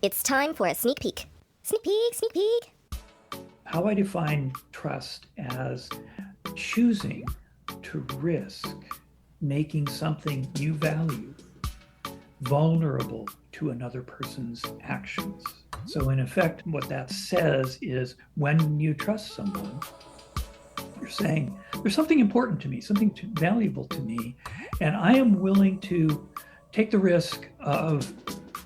It's time for a sneak peek. Sneak peek, sneak peek. How I define trust as choosing to risk making something you value vulnerable to another person's actions. So in effect, what that says is when you trust someone, you're saying, there's something important to me, something valuable to me, and I am willing to take the risk of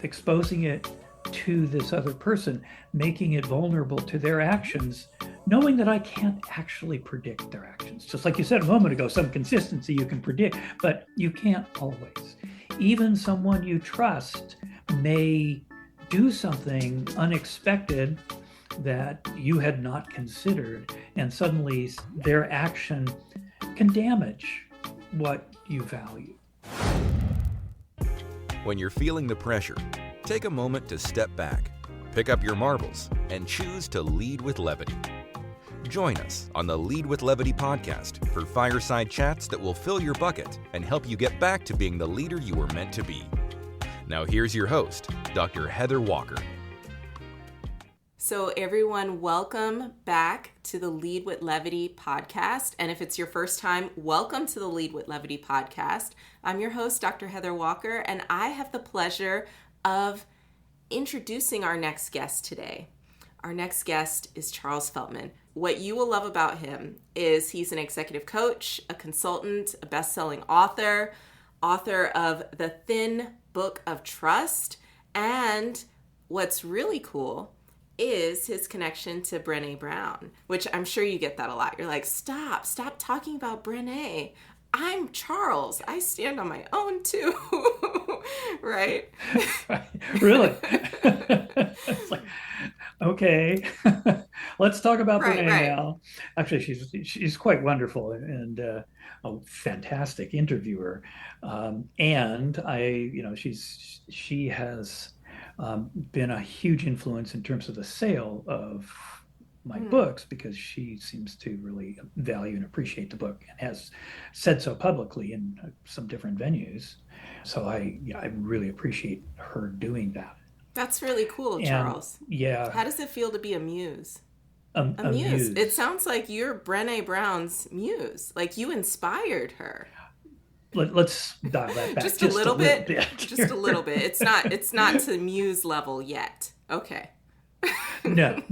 exposing it to this other person, making it vulnerable to their actions, knowing that I can't actually predict their actions. Just like you said a moment ago, some consistency you can predict, but you can't always. Even someone you trust may do something unexpected that you had not considered, and suddenly their action can damage what you value. When you're feeling the pressure, take a moment to step back, pick up your marbles, and choose to lead with levity. Join us on the Lead with Levity podcast for fireside chats that will fill your bucket and help you get back to being the leader you were meant to be. Now here's your host, Dr. Heather Walker. So everyone, welcome back to the Lead with Levity podcast. And if it's your first time, welcome to the Lead with Levity podcast. I'm your host, Dr. Heather Walker, and I have the pleasure of introducing our next guest today. Our next guest is Charles Feltman. What you will love about him is he's an executive coach, a consultant, a best-selling author of The Thin Book of Trust, and what's really cool is his connection to Brené Brown, which I'm sure you get that a lot. You're like, stop talking about Brené. I'm Charles. I stand on my own too. Right? Really? It's like, okay, let's talk about Brené now. Actually, she's quite wonderful and a fantastic interviewer. And she has been a huge influence in terms of the sale of my books, because she seems to really value and appreciate the book and has said so publicly in some different venues. So I really appreciate her doing that. That's really cool, Charles. Yeah. How does it feel to be a muse? A muse. It sounds like you're Brené Brown's muse. Like you inspired her. Let's dial that back just a little bit. Just a little bit. It's not to muse level yet. Okay. No.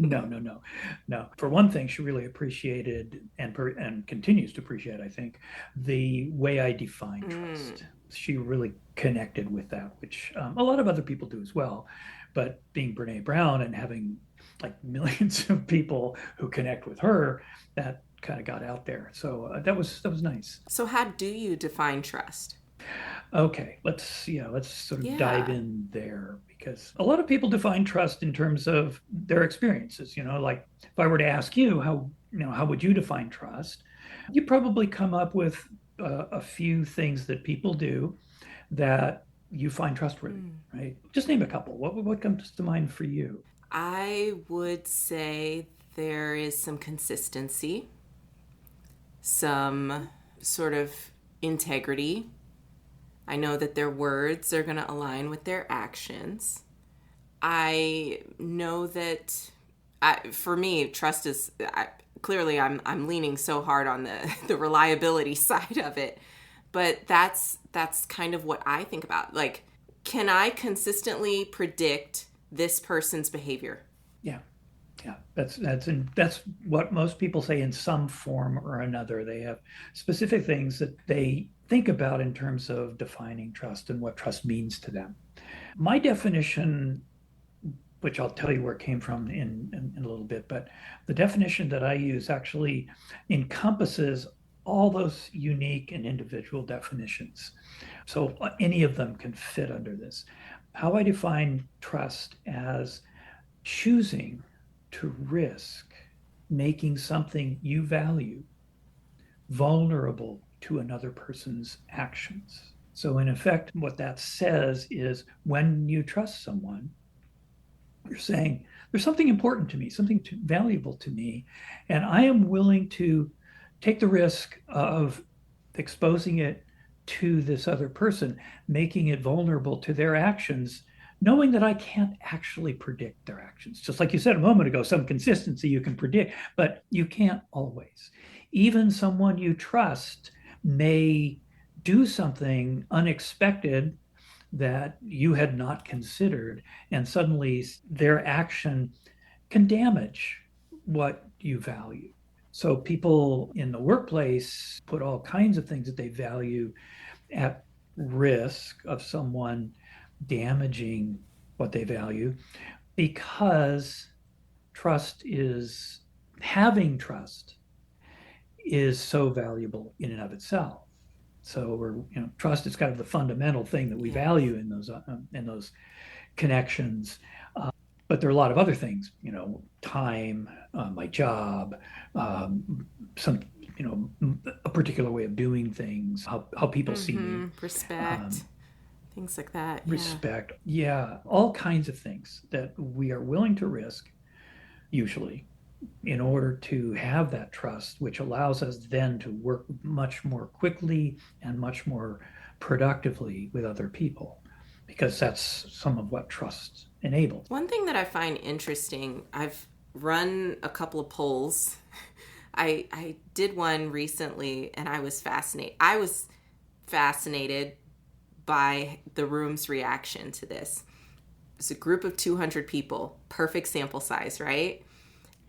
For one thing, she really appreciated and continues to appreciate, I think, the way I define trust. She really connected with that, which a lot of other people do as well. But being Brené Brown and having like millions of people who connect with her, that kind of got out there. So that was nice. So how do you define trust? Okay, let's sort of dive in there, because a lot of people define trust in terms of their experiences. Like if I were to ask you how would you define trust, you'd probably come up with a few things that people do that you find trustworthy, right? Just name a couple. What comes to mind for you? I would say there is some consistency, some sort of integrity. I know that their words are going to align with their actions. I know that, for me, trust is, clearly I'm leaning so hard on the reliability side of it. But that's kind of what I think about. Like, can I consistently predict this person's behavior? Yeah. That's what most people say in some form or another. They have specific things that they think about in terms of defining trust and what trust means to them. My definition, which I'll tell you where it came from in a little bit, but the definition that I use actually encompasses all those unique and individual definitions. So any of them can fit under this. How I define trust as choosing to risk making something you value vulnerable to another person's actions. So in effect, what that says is when you trust someone, you're saying, there's something important to me, something valuable to me, and I am willing to take the risk of exposing it to this other person, making it vulnerable to their actions, knowing that I can't actually predict their actions. Just like you said a moment ago, some consistency you can predict, but you can't always. Even someone you trust may do something unexpected that you had not considered, and suddenly their action can damage what you value. So people in the workplace put all kinds of things that they value at risk of someone damaging what they value, because having trust is so valuable in and of itself. So trust is kind of the fundamental thing that we value in those connections. But there are a lot of other things, time, my job, a particular way of doing things, how people see me. Respect, things like that. Respect. Yeah, all kinds of things that we are willing to risk, usually, in order to have that trust, which allows us then to work much more quickly and much more productively with other people, because that's some of what trust enables. One thing that I find interesting, I've run a couple of polls. I did one recently, and I was fascinated. I was fascinated by the room's reaction to this. It's a group of 200 people, perfect sample size, right?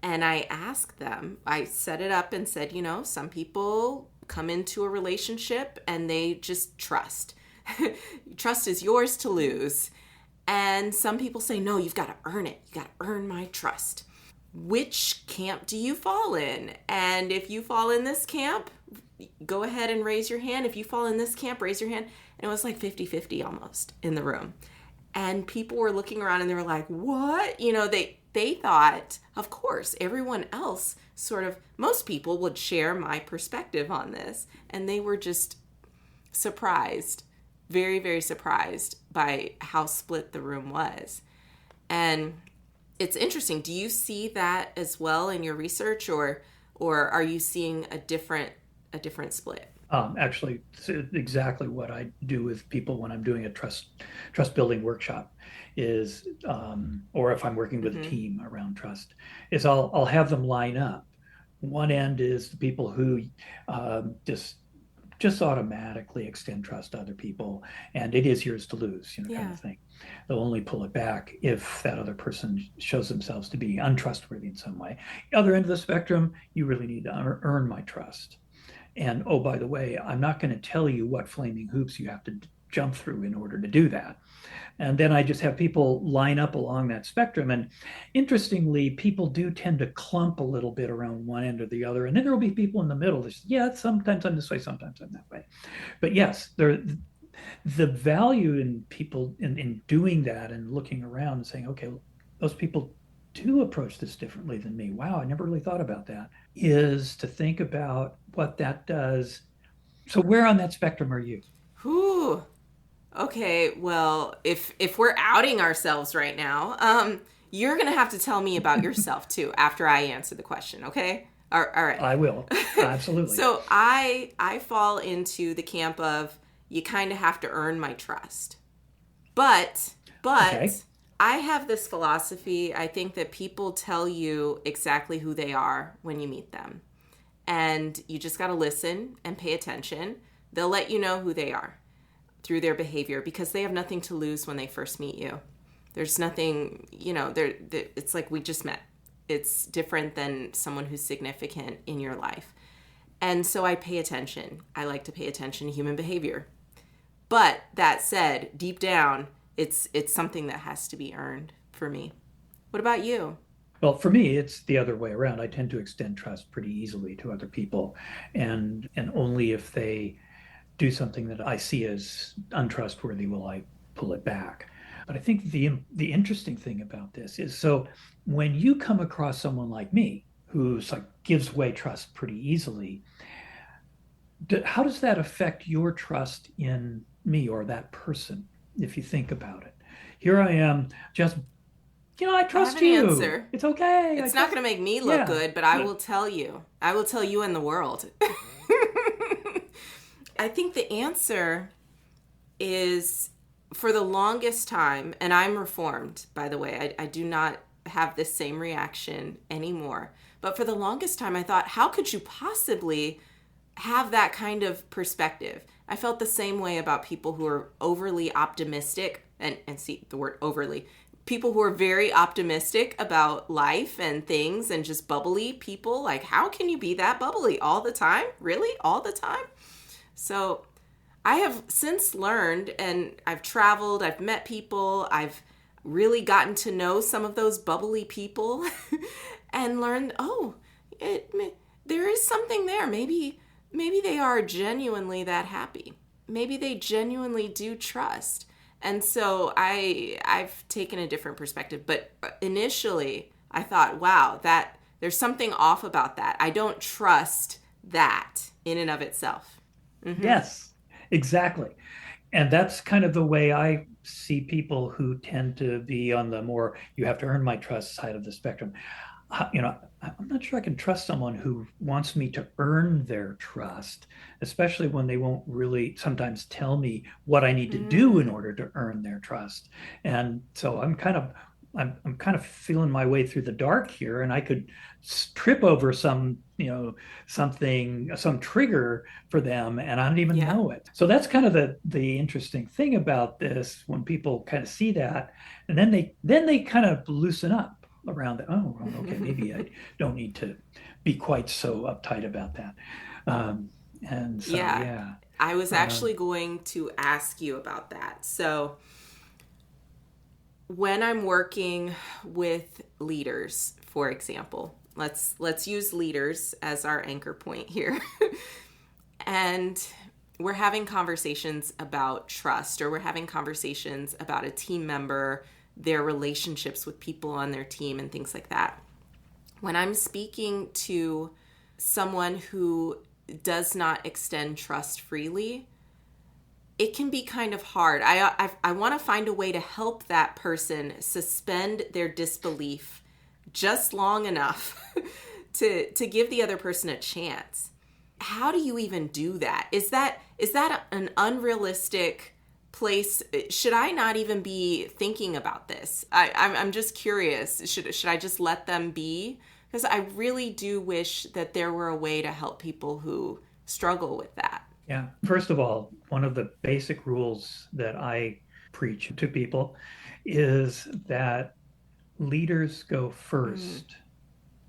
And I asked them, I set it up and said, some people come into a relationship and they just trust. Trust is yours to lose. And some people say, no, you've got to earn it. You got to earn my trust. Which camp do you fall in? And if you fall in this camp, go ahead and raise your hand. If you fall in this camp, raise your hand. And it was like 50-50 almost in the room. And people were looking around and they were like, what? They thought, of course, everyone else most people would share my perspective on this. And they were just surprised, very, very surprised by how split the room was. And it's interesting. Do you see that as well in your research, or are you seeing a different split? Actually, it's exactly what I do with people when I'm doing a trust building workshop is, or if I'm working with a team around trust, is I'll have them line up. One end is the people who just automatically extend trust to other people, and it is yours to lose, kind of thing. They'll only pull it back if that other person shows themselves to be untrustworthy in some way. Other end of the spectrum, you really need to earn my trust. And oh, by the way, I'm not going to tell you what flaming hoops you have to jump through in order to do that. And then I just have people line up along that spectrum. And interestingly, people do tend to clump a little bit around one end or the other. And then there will be people in the middle that say, sometimes I'm this way, sometimes I'm that way. But yes, the value in people in doing that and looking around and saying, okay, those people do approach this differently than me. Wow, I never really thought about that. Is to think about what that does. So where on that spectrum are you? Whew. Okay, well, if we're outing ourselves right now, you're going to have to tell me about yourself too after I answer the question, okay? All right. I will. Absolutely. So I fall into the camp of you kind of have to earn my trust. But okay. I have this philosophy. I think that people tell you exactly who they are when you meet them. And you just got to listen and pay attention. They'll let you know who they are through their behavior, because they have nothing to lose when they first meet you. There's nothing, it's like we just met. It's different than someone who's significant in your life. And so I pay attention. I like to pay attention to human behavior. But that said, deep down, it's something that has to be earned for me. What about you? Well, for me, it's the other way around. I tend to extend trust pretty easily to other people, and only if they do something that I see as untrustworthy will I pull it back. But I think the interesting thing about this is, so when you come across someone like me who's gives away trust pretty easily, how does that affect your trust in me or that person? If you think about it, here I am, just I trust you. Answer. It's okay. It's not going to make me look good, but I will tell you. I will tell you and the world. I think the answer is for the longest time, and I'm reformed, by the way, I do not have this same reaction anymore. But for the longest time, I thought, how could you possibly have that kind of perspective? I felt the same way about people who are overly optimistic, and see the word overly, people who are very optimistic about life and things and just bubbly people. Like, how can you be that bubbly all the time? Really? All the time? So I have since learned, and I've traveled, I've met people, I've really gotten to know some of those bubbly people and learned, there is something there. Maybe they are genuinely that happy. Maybe they genuinely do trust. And so I've taken a different perspective. But initially, I thought, wow, that there's something off about that. I don't trust that in and of itself. Mm-hmm. Yes, exactly. And that's kind of the way I see people who tend to be on the more, you have to earn my trust side of the spectrum. I'm not sure I can trust someone who wants me to earn their trust, especially when they won't really sometimes tell me what I need to do in order to earn their trust. And so I'm kind of feeling my way through the dark here, and I could trip over some trigger for them, and I don't even know it. So that's kind of the interesting thing about this, when people kind of see that, and then they kind of loosen up around that. Oh, okay, maybe I don't need to be quite so uptight about that. And so, I was actually going to ask you about that. So when I'm working with leaders, for example, let's use leaders as our anchor point here. And we're having conversations about trust, or we're having conversations about a team member, their relationships with people on their team and things like that. When I'm speaking to someone who does not extend trust freely, it can be kind of hard. I want to find a way to help that person suspend their disbelief just long enough to give the other person a chance. How do you even do that? Is that an unrealistic place? Should I not even be thinking about this? I'm just curious. Should I just let them be? Because I really do wish that there were a way to help people who struggle with that. Yeah. First of all, one of the basic rules that I preach to people is that leaders go first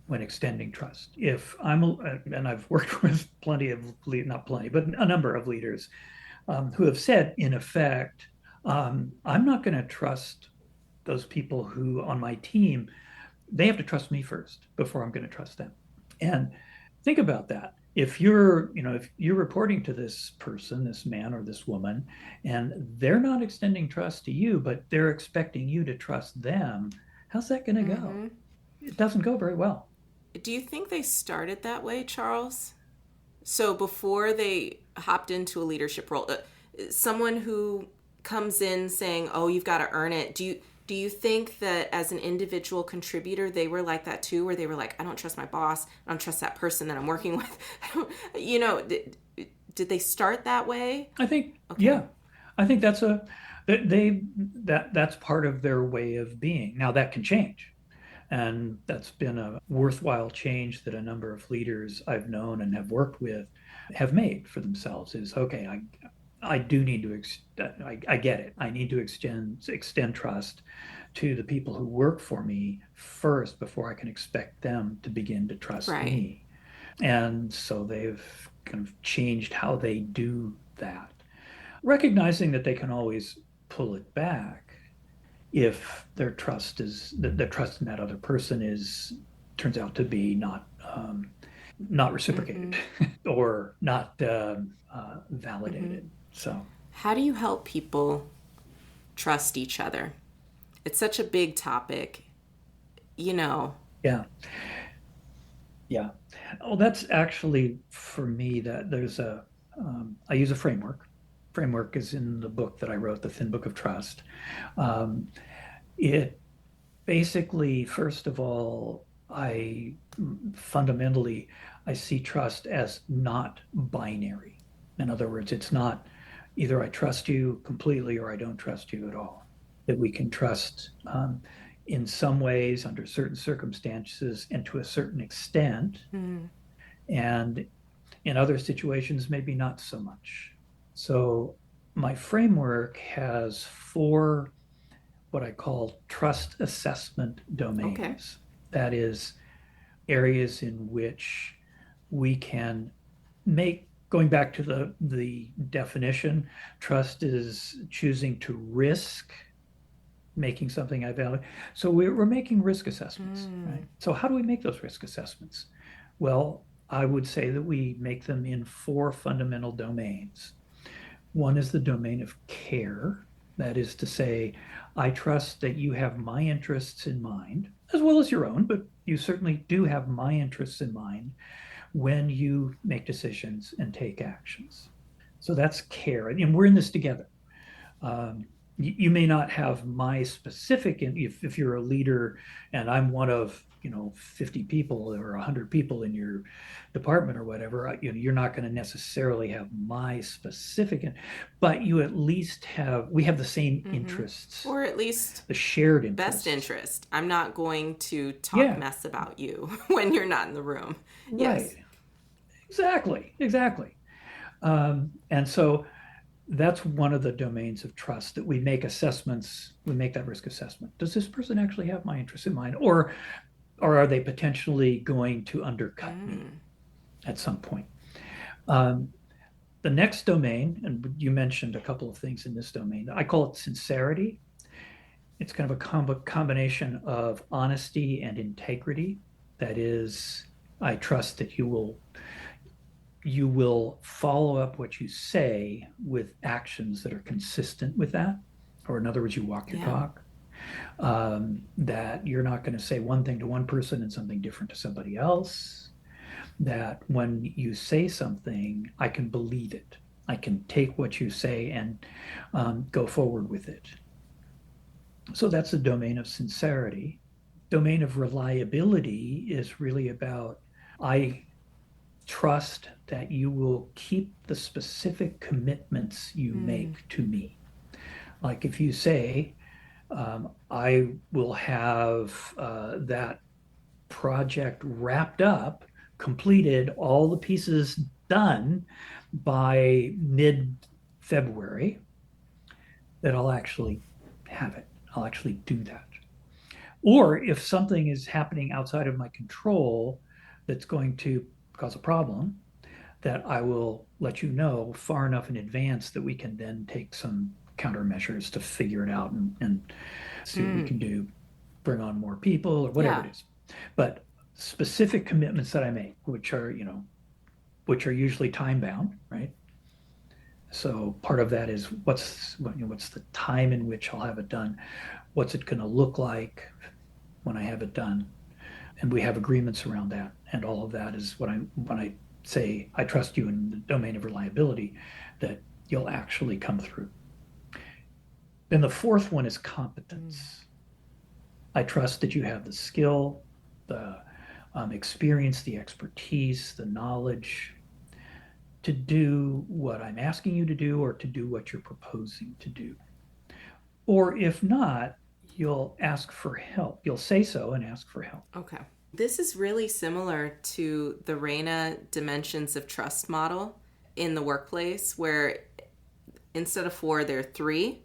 when extending trust. If and I've worked with not plenty, but a number of leaders who have said, in effect, I'm not going to trust those people who on my team. They have to trust me first before I'm going to trust them. And think about that. If you're reporting to this person, this man or this woman, and they're not extending trust to you, but they're expecting you to trust them, how's that going to go? It doesn't go very well. Do you think they started that way, Charles? So before they hopped into a leadership role, someone who comes in saying, "Oh, you've got to earn it." Do you think that as an individual contributor, they were like that too, where they were like, "I don't trust my boss. I don't trust that person that I'm working with." Did they start that way? I think, yeah. I think that's that's part of their way of being. Now that can change. And that's been a worthwhile change that a number of leaders I've known and have worked with have made for themselves. Is, okay, I do need to, I get it. I need to extend trust to the people who work for me first before I can expect them to begin to trust me. And so they've kind of changed how they do that, recognizing that they can always pull it back if their trust in that other person turns out to be not reciprocated or not validated. So how do you help people trust each other? It's such a big topic, Yeah. Well, that's actually, for me, that there's I use a framework. Framework is in the book that I wrote, The Thin Book of Trust. It basically, first of all, I see trust as not binary. In other words, it's not Either I trust you completely or I don't trust you at all. That we can trust in some ways under certain circumstances and to a certain extent, and in other situations, maybe not so much. So my framework has 4 what I call trust assessment domains. Okay. That is areas in which we can make, going back to the definition, trust is choosing to risk making something I value. So we're making risk assessments, right? So how do we make those risk assessments? Well, I would say that we make them in 4 fundamental domains. One is the domain of care. That is to say, I trust that you have my interests in mind, as well as your own, but you certainly do have my interests in mind when you make decisions and take actions. So that's care. And we're in this together. You may not have my specific, if you're a leader and I'm one of 50 people or 100 people in your department or whatever, you're not going to necessarily have my specific, but you at least we have the same interests, or at least the shared interests. Best interest. I'm not going to talk mess about you when you're not in the room. Yes. Right. Exactly. And so that's one of the domains of trust, that we make assessments, we make that risk assessment. Does this person actually have my interests in mind? Or are they potentially going to undercut me at some point? The next domain, and you mentioned a couple of things in this domain, I call it sincerity. It's kind of a combination of honesty and integrity. That is, I trust that you will follow up what you say with actions that are consistent with that. Or in other words, you walk your talk. That you're not going to say one thing to one person and something different to somebody else. That when you say something, I can believe it. I can take what you say and go forward with it. So that's the domain of sincerity. Domain of reliability is really about, I trust that you will keep the specific commitments you make to me. Like if you say, I will have that project wrapped up, completed, all the pieces done by mid-February, that I'll actually have it. I'll actually do that. Or if something is happening outside of my control that's going to cause a problem, that I will let you know far enough in advance that we can then take some countermeasures to figure it out and see what we can do, bring on more people or whatever it is. But specific commitments that I make, which are usually time bound, right? So part of that is what's the time in which I'll have it done? What's it going to look like when I have it done? And we have agreements around that. And all of that is when I say I trust you in the domain of reliability, that you'll actually come through. Then the 4th one is competence. I trust that you have the skill, the experience, the expertise, the knowledge to do what I'm asking you to do, or to do what you're proposing to do. Or if not, you'll ask for help. You'll say so and ask for help. Okay. This is really similar to the RAINA dimensions of trust model in the workplace, where instead of 4, there are 3.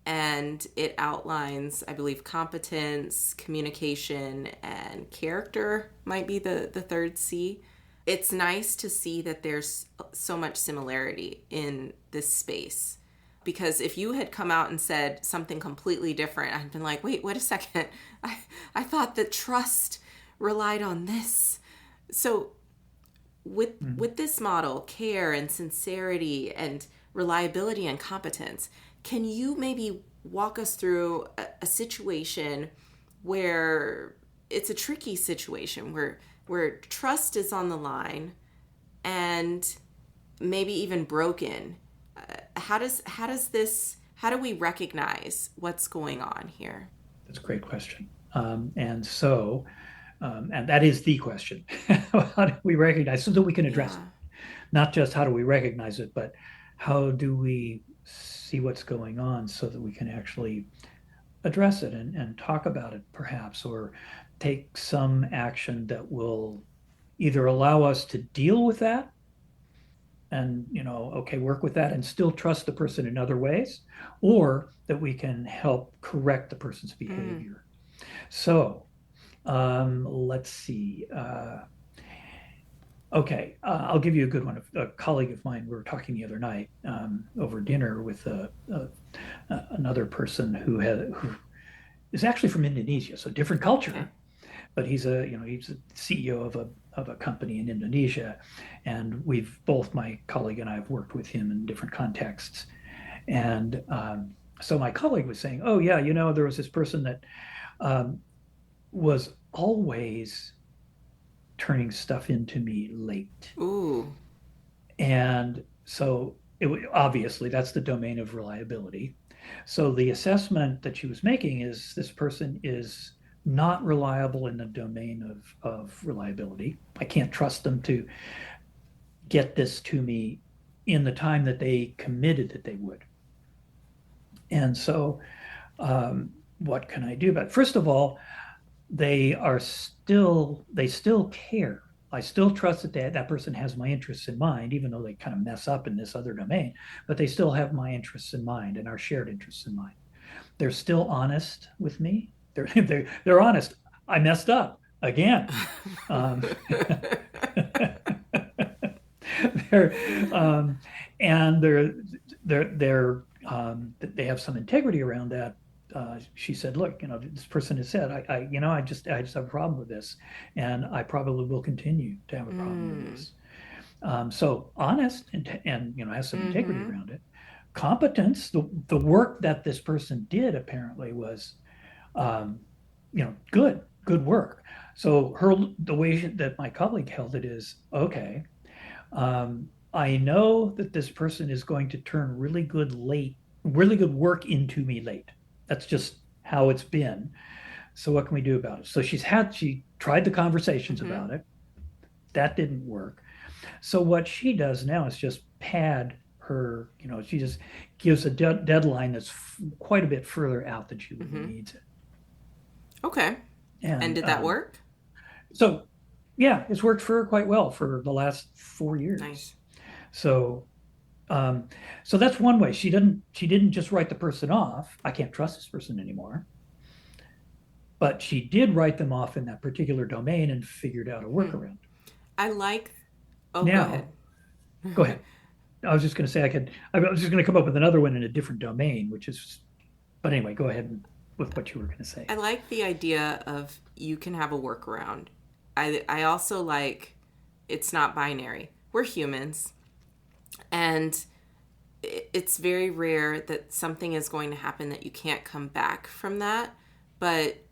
And it outlines, I believe, competence, communication, and character might be the 3rd C. It's nice to see that there's so much similarity in this space. Because if you had come out and said something completely different, I'd been like, wait a second. I thought that trust relied on this. So with this model, care and sincerity and reliability and competence, can you maybe walk us through a situation where it's a tricky situation where trust is on the line and maybe even broken? How do we recognize what's going on here? That's a great question. And that is the question. How do we recognize, so that we can address it? Not just how do we recognize it, but how do we see what's going on so that we can actually address it and talk about it perhaps, or take some action that will either allow us to deal with that and, okay, work with that and still trust the person in other ways, or that we can help correct the person's behavior. So let's see. Okay, I'll give you a good one. A colleague of mine, we were talking the other night over dinner with another person who is actually from Indonesia, so different culture. Okay. But he's a CEO of a company in Indonesia, and my colleague and I have worked with him in different contexts. And so my colleague was saying, "Oh yeah, there was this person that was always turning stuff into me late." Ooh. And so obviously that's the domain of reliability. So the assessment that she was making is this person is not reliable in the domain of reliability. I can't trust them to get this to me in the time that they committed that they would. And so what can I do about it? First of all, they still care. I still trust that that person has my interests in mind, even though they kind of mess up in this other domain, but they still have my interests in mind and our shared interests in mind. They're still honest with me. They're honest. I messed up again. And they have some integrity around that. She said, "Look, this person has said, I just have a problem with this, and I probably will continue to have a problem with this." So honest and has some integrity around it. Competence, the work that this person did apparently was, good work. So the way that my colleague held it is, okay, I know that this person is going to turn really good work into me late. That's just how it's been. So what can we do about it? So she tried the conversations about it. That didn't work. So what she does now is just pad her, she just gives a deadline that's quite a bit further out than she really needs it. Okay. And did that work? So yeah, it's worked for her quite well for the last 4 years. Nice. So that's one way. She didn't just write the person off. I can't trust this person anymore. But she did write them off in that particular domain and figured out a workaround. I like. Oh, now, go ahead. Go ahead. I was just going to say I was just going to come up with another one in a different domain, but anyway, go ahead with what you were going to say. I like the idea of you can have a workaround. I also like it's not binary. We're humans. And it's very rare that something is going to happen that you can't come back from that. But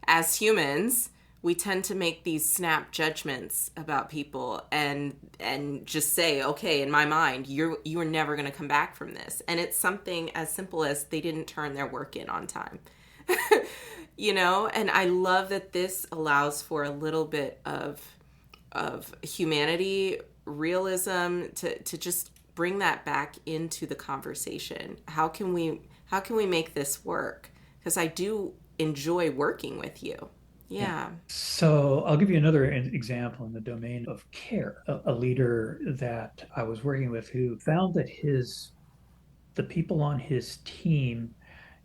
as humans, we tend to make these snap judgments about people and just say, okay, in my mind, you are never going to come back from this. And it's something as simple as they didn't turn their work in on time. And I love that this allows for a little bit of humanity, realism, to just bring that back into the conversation. How can we make this work? Because I do enjoy working with you. Yeah. So I'll give you another example in the domain of care. A leader that I was working with who found that the people on his team,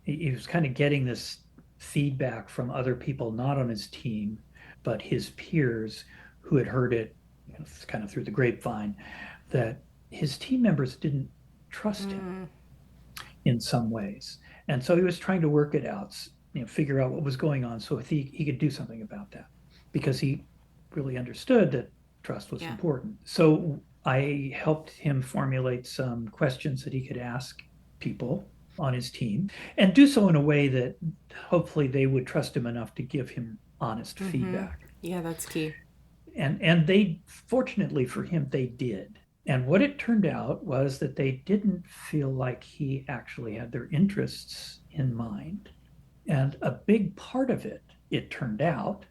he was kind of getting this feedback from other people not on his team, but his peers who had heard it kind of through the grapevine, that his team members didn't trust him in some ways. And so he was trying to work it out, figure out what was going on so he could do something about that, because he really understood that trust was important. So I helped him formulate some questions that he could ask people on his team and do so in a way that hopefully they would trust him enough to give him honest feedback. Yeah, that's key. And they, fortunately for him, they did. And what it turned out was that they didn't feel like he actually had their interests in mind. And a big part of it turned out,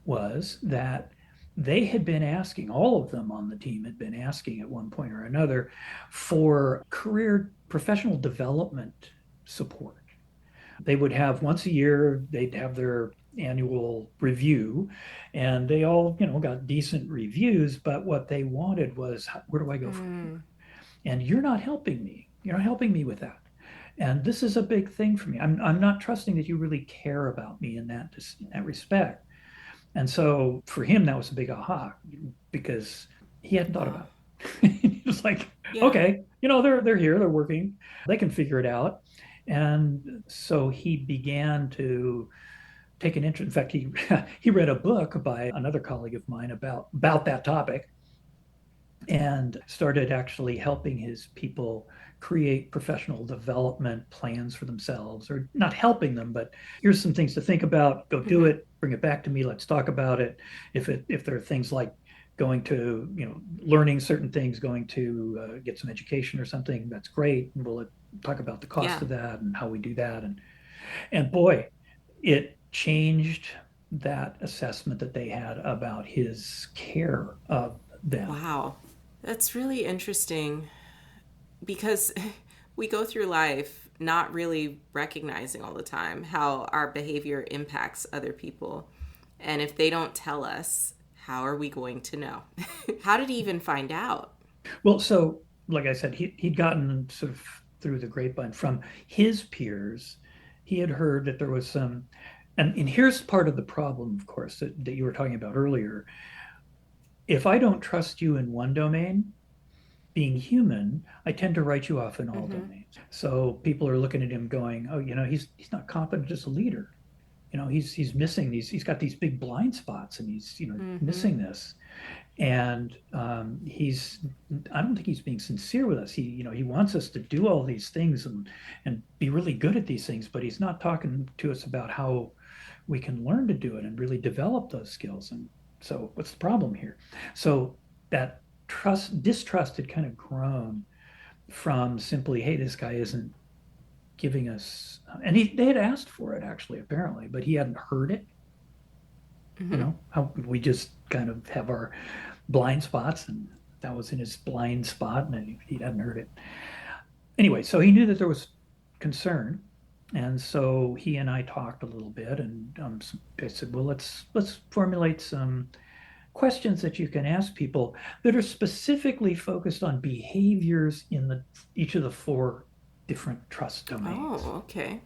was that they had been asking, all of them on the team had been asking at one point or another for career professional development support. They would have once a year, they'd have their annual review, and they all, got decent reviews. But what they wanted was, where do I go from here? And you're not helping me. You're not helping me with that. And this is a big thing for me. I'm not trusting that you really care about me in that respect. And so for him, that was a big aha, because he hadn't thought about it. He was like, Yeah. okay, they're here, they're working, they can figure it out. And so he began to take an interest. In fact, he read a book by another colleague of mine about that topic, and started actually helping his people create professional development plans for themselves, or not helping them, but here's some things to think about, go do it, bring it back to me, let's talk about it. If there are things like going to, learning certain things, going to get some education or something, that's great. We'll talk about the cost of that and how we do that. And boy, it changed that assessment that they had about his care of them. Wow. That's really interesting, because we go through life not really recognizing all the time how our behavior impacts other people. And if they don't tell us, how are we going to know? How did he even find out? Well, so like I said, he'd gotten sort of through the grapevine from his peers. He had heard that there was some, and here's part of the problem, of course, that you were talking about earlier. If I don't trust you in one domain, being human, I tend to write you off in all domains. So people are looking at him going, oh, he's not competent as a leader. He's missing these, he's got these big blind spots, and he's, missing this. And I don't think he's being sincere with us. He wants us to do all these things and be really good at these things, but he's not talking to us about how we can learn to do it and really develop those skills. And so what's the problem here? So that distrust had kind of grown from simply, hey, this guy isn't giving us, and they had asked for it actually, apparently, but he hadn't heard it. How we just kind of have our blind spots, and that was in his blind spot, and he hadn't heard it. Anyway, so he knew that there was concern, and so he and I talked a little bit, and I said, well, let's formulate some questions that you can ask people that are specifically focused on behaviors in each of the 4 different trust domains. Oh, okay.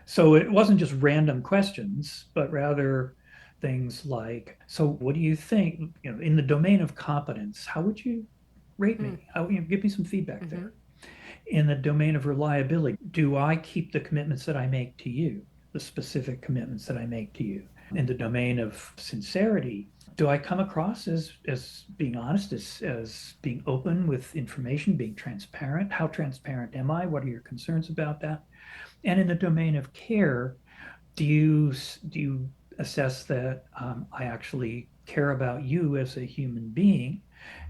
So it wasn't just random questions, but rather things like, so what do you think, in the domain of competence, how would you rate me? Give me some feedback there. In the domain of reliability, do I keep the commitments that I make to you, the specific commitments that I make to you? In the domain of sincerity, do I come across as being honest, as being open with information, being transparent? How transparent am I? What are your concerns about that? And in the domain of care, do you assess that I actually care about you as a human being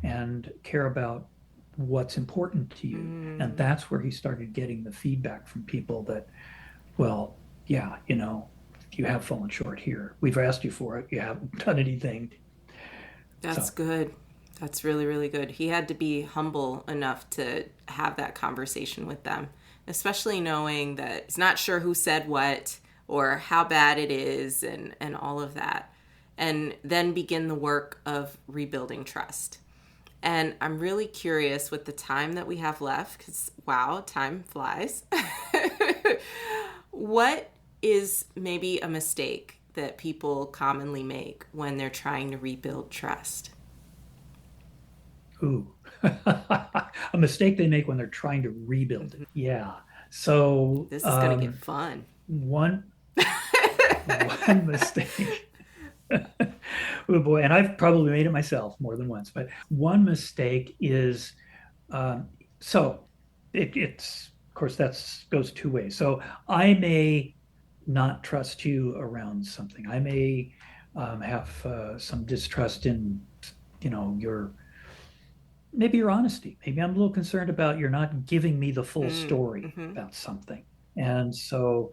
and care about what's important to you? And that's where he started getting the feedback from people that, well, yeah, you have fallen short here. We've asked you for it. You haven't done anything. That's good. That's really, really good. He had to be humble enough to have that conversation with them, especially knowing that he's not sure who said what or how bad it is and all of that. And then begin the work of rebuilding trust. And I'm really curious with the time that we have left, because wow, time flies. What is maybe a mistake that people commonly make when they're trying to rebuild trust? Ooh, a mistake they make when they're trying to rebuild it. Yeah. So this is going to get fun. One mistake. Oh boy, and I've probably made it myself more than once. But one mistake is, so it's of course that goes 2 ways. So I may not trust you around something. I may have some distrust in, maybe your honesty. Maybe I'm a little concerned about you're not giving me the full story about something. And so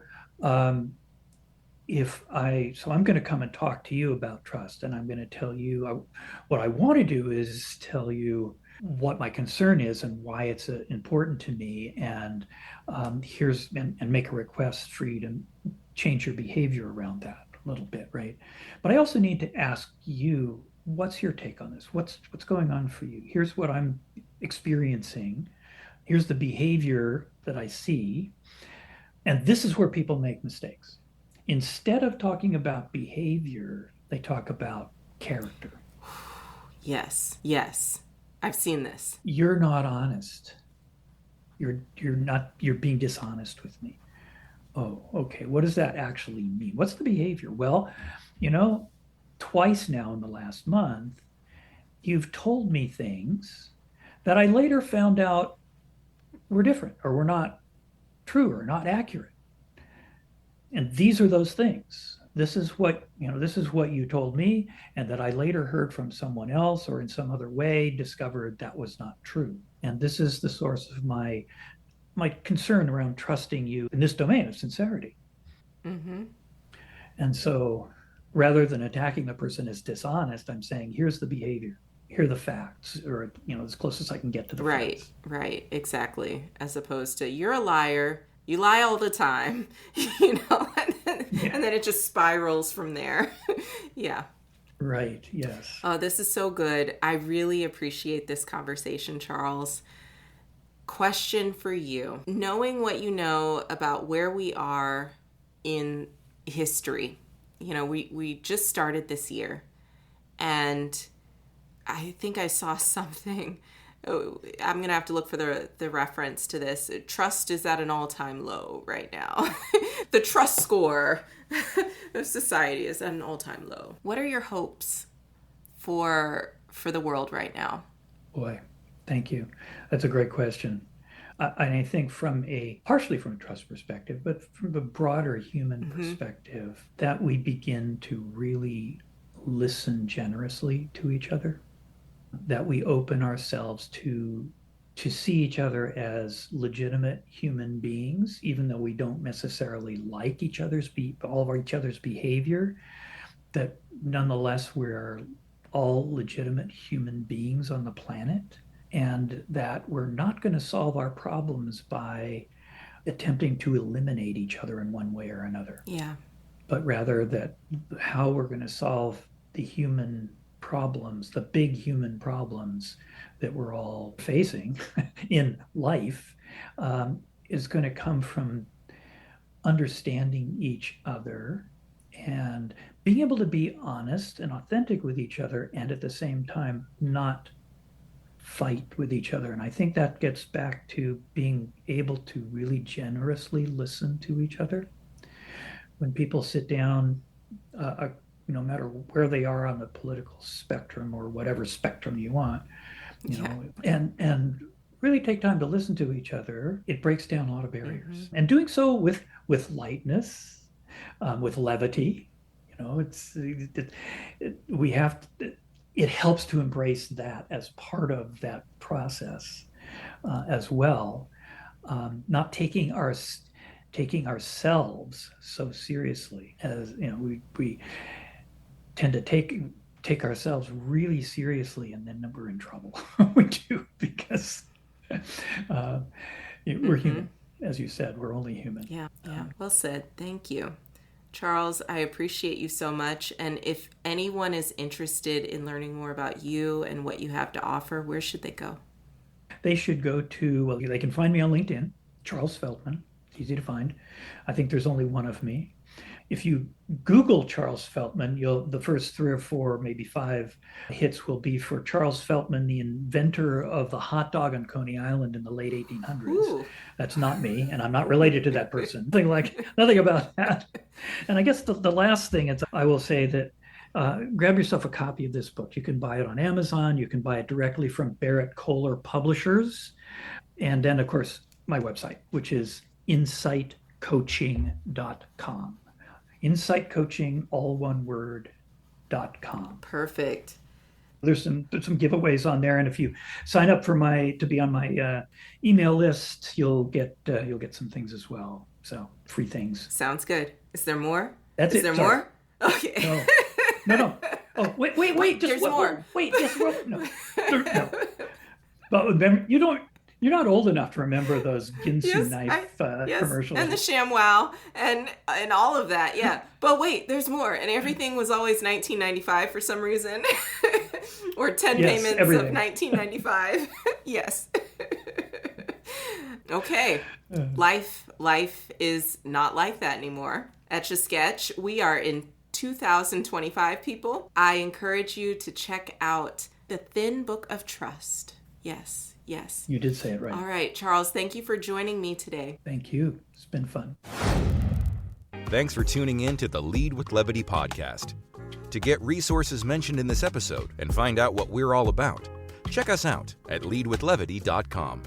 so I'm going to come and talk to you about trust, and I'm going to tell you what I want to do is tell you what my concern is and why it's important to me, and and make a request for you to change your behavior around that a little bit, right? But I also need to ask you, what's your take on this? What's going on for you? Here's what I'm experiencing. Here's the behavior that I see, and this is where people make mistakes. Instead of talking about behavior, they talk about character. Yes, yes. I've seen this. You're not honest. You're being dishonest with me. Oh, okay. What does that actually mean? What's the behavior? Well, twice now in the last month, you've told me things that I later found out were different or were not true or not accurate. And these are those things. This is what you told me, and that I later heard from someone else or in some other way discovered that was not true. And this is the source of my concern around trusting you in this domain of sincerity. Mm-hmm. And so rather than attacking the person as dishonest, I'm saying, here's the behavior, here are the facts, or as close as I can get to the facts. Right, exactly. As opposed to, you're a liar, you lie all the time, and then it just spirals from there. Yeah. Right, yes. Oh, this is so good. I really appreciate this conversation, Charles. Question for you. Knowing what you know about where we are in history, we just started this year, and I think I saw something. I'm going to have to look for the reference to this. Trust is at an all-time low right now. The trust score of society is at an all-time low. What are your hopes for the world right now? Boy, thank you. That's a great question. And I think partially from a trust perspective, but from a broader human perspective, that we begin to really listen generously to each other, that we open ourselves to see each other as legitimate human beings, even though we don't necessarily like all of each other's behavior, that nonetheless we're all legitimate human beings on the planet, and that we're not going to solve our problems by attempting to eliminate each other in one way or another. Yeah. But rather that how we're going to solve the human problems, the big human problems that we're all facing in life, is going to come from understanding each other and being able to be honest and authentic with each other, and at the same time not fight with each other. And I think that gets back to being able to really generously listen to each other. When people sit down, no matter where they are on the political spectrum or whatever spectrum you want, and really take time to listen to each other, it breaks down a lot of barriers. And doing so with lightness, with levity, it helps to embrace that as part of that process as well. Not taking ourselves so seriously, as we tend to take ourselves really seriously, and then we're in trouble. We do, because we're human. As you said, we're only human. Yeah. Well said. Thank you. Charles, I appreciate you so much. And if anyone is interested in learning more about you and what you have to offer, where should they go? They should go to, they can find me on LinkedIn, Charles Feltman. It's easy to find. I think there's only one of me. If you Google Charles Feltman, the first 3 or 4, maybe 5 hits will be for Charles Feltman, the inventor of the hot dog on Coney Island in the late 1800s. Ooh. That's not me, and I'm not related to that person. Nothing about that. And I guess the last thing is, I will say that grab yourself a copy of this book. You can buy it on Amazon. You can buy it directly from Barrett Kohler Publishers. And then, of course, my website, which is insightcoaching.com. Insight Coaching, all one word, .com. Perfect. There's some giveaways on there, and if you sign up to be on my email list, you'll get some things as well. So free things. Sounds good. Is there more? That's Is it. there Sorry. more? Okay. No. Oh, wait. Just there's wait, more. Wait, just wait. No. But remember, you're not old enough to remember those Ginsu knife commercials. And the ShamWow and all of that. Yeah. But wait, there's more. And everything was always $19.95 for some reason. Or 10 payments everything. of $19.95. Yes. Okay. Life is not like that anymore. Etch a Sketch. We are in 2025, people. I encourage you to check out The Thin Book of Trust. Yes. You did say it right. All right, Charles, thank you for joining me today. Thank you. It's been fun. Thanks for tuning in to the Lead with Levity podcast. To get resources mentioned in this episode and find out what we're all about, check us out at leadwithlevity.com.